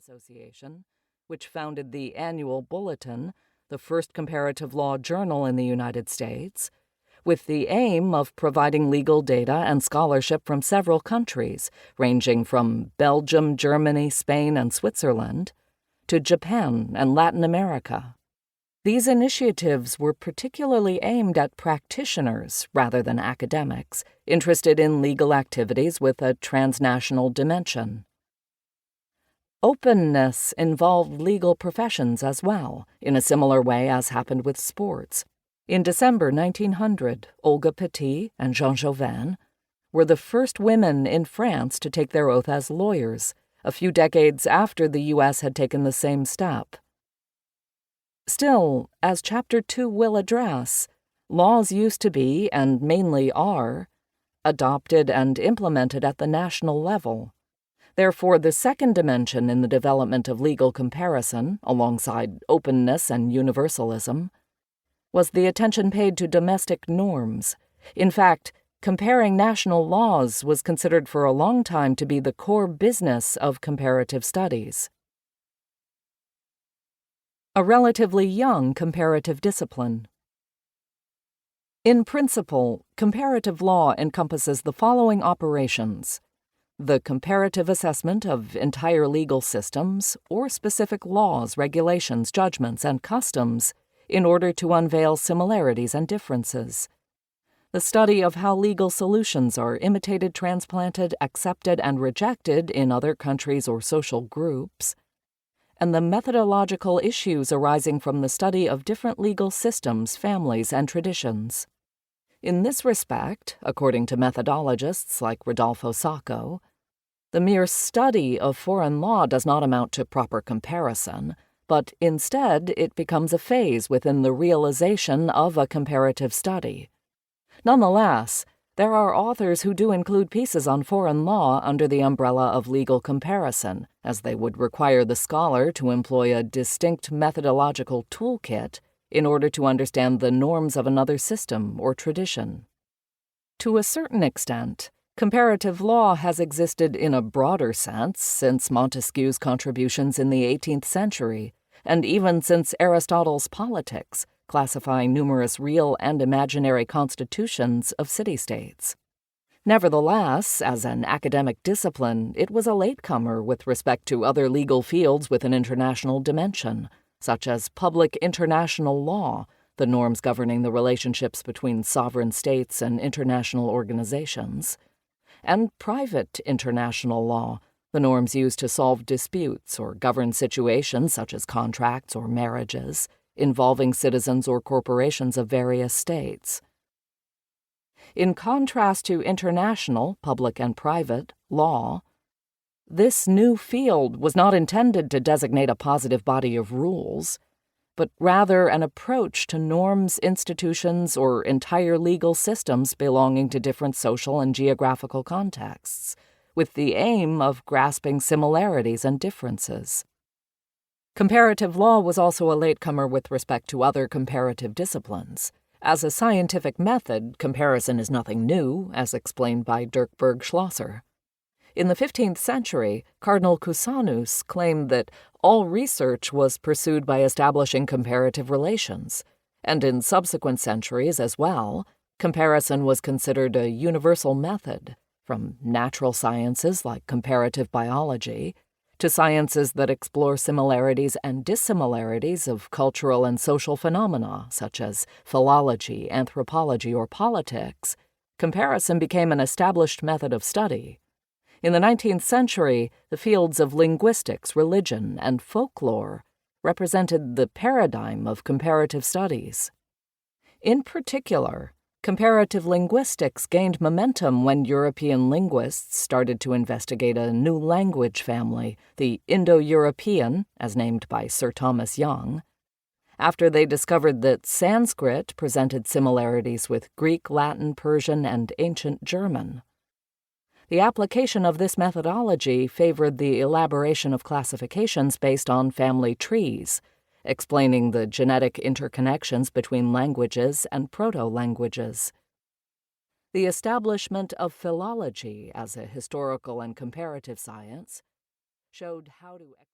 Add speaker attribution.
Speaker 1: Association, which founded the Annual Bulletin, the first comparative law journal in the United States, with the aim of providing legal data and scholarship from several countries, ranging from Belgium, Germany, Spain, and Switzerland, to Japan and Latin America. These initiatives were particularly aimed at practitioners rather than academics interested in legal activities with a transnational dimension. Openness involved legal professions as well, in a similar way as happened with sports. In December 1900, Olga Petit and Jean Chauvin were the first women in France to take their oath as lawyers, a few decades after the U.S. had taken the same step. Still, as Chapter 2 will address, laws used to be, and mainly are, adopted and implemented at the national level. Therefore, the second dimension in the development of legal comparison, alongside openness and universalism, was the attention paid to domestic norms. In fact, comparing national laws was considered for a long time to be the core business of comparative studies. A relatively young comparative discipline. In principle, comparative law encompasses the following operations: the comparative assessment of entire legal systems or specific laws, regulations, judgments, and customs in order to unveil similarities and differences; the study of how legal solutions are imitated, transplanted, accepted, and rejected in other countries or social groups; and the methodological issues arising from the study of different legal systems, families, and traditions. In this respect, according to methodologists like Rodolfo Sacco, the mere study of foreign law does not amount to proper comparison, but instead it becomes a phase within the realization of a comparative study. Nonetheless, there are authors who do include pieces on foreign law under the umbrella of legal comparison, as they would require the scholar to employ a distinct methodological toolkit in order to understand the norms of another system or tradition. To a certain extent, comparative law has existed in a broader sense since Montesquieu's contributions in the 18th century, and even since Aristotle's Politics, classifying numerous real and imaginary constitutions of city-states. Nevertheless, as an academic discipline, it was a latecomer with respect to other legal fields with an international dimension, such as public international law, the norms governing the relationships between sovereign states and international organizations, and private international law, the norms used to solve disputes or govern situations such as contracts or marriages, involving citizens or corporations of various states. In contrast to international, public and private, law, this new field was not intended to designate a positive body of rules, but rather an approach to norms, institutions, or entire legal systems belonging to different social and geographical contexts, with the aim of grasping similarities and differences. Comparative law was also a latecomer with respect to other comparative disciplines. As a scientific method, comparison is nothing new, as explained by Dirkberg Schlosser. In the 15th century, Cardinal Cusanus claimed that all research was pursued by establishing comparative relations, and in subsequent centuries as well, comparison was considered a universal method, from natural sciences like comparative biology to sciences that explore similarities and dissimilarities of cultural and social phenomena, such as philology, anthropology, or politics. Comparison became an established method of study. In the 19th century, the fields of linguistics, religion, and folklore represented the paradigm of comparative studies. In particular, comparative linguistics gained momentum when European linguists started to investigate a new language family, the Indo-European, as named by Sir Thomas Young, after they discovered that Sanskrit presented similarities with Greek, Latin, Persian, and ancient German. The application of this methodology favored the elaboration of classifications based on family trees, explaining the genetic interconnections between languages and proto-languages. The establishment of philology as a historical and comparative science showed how to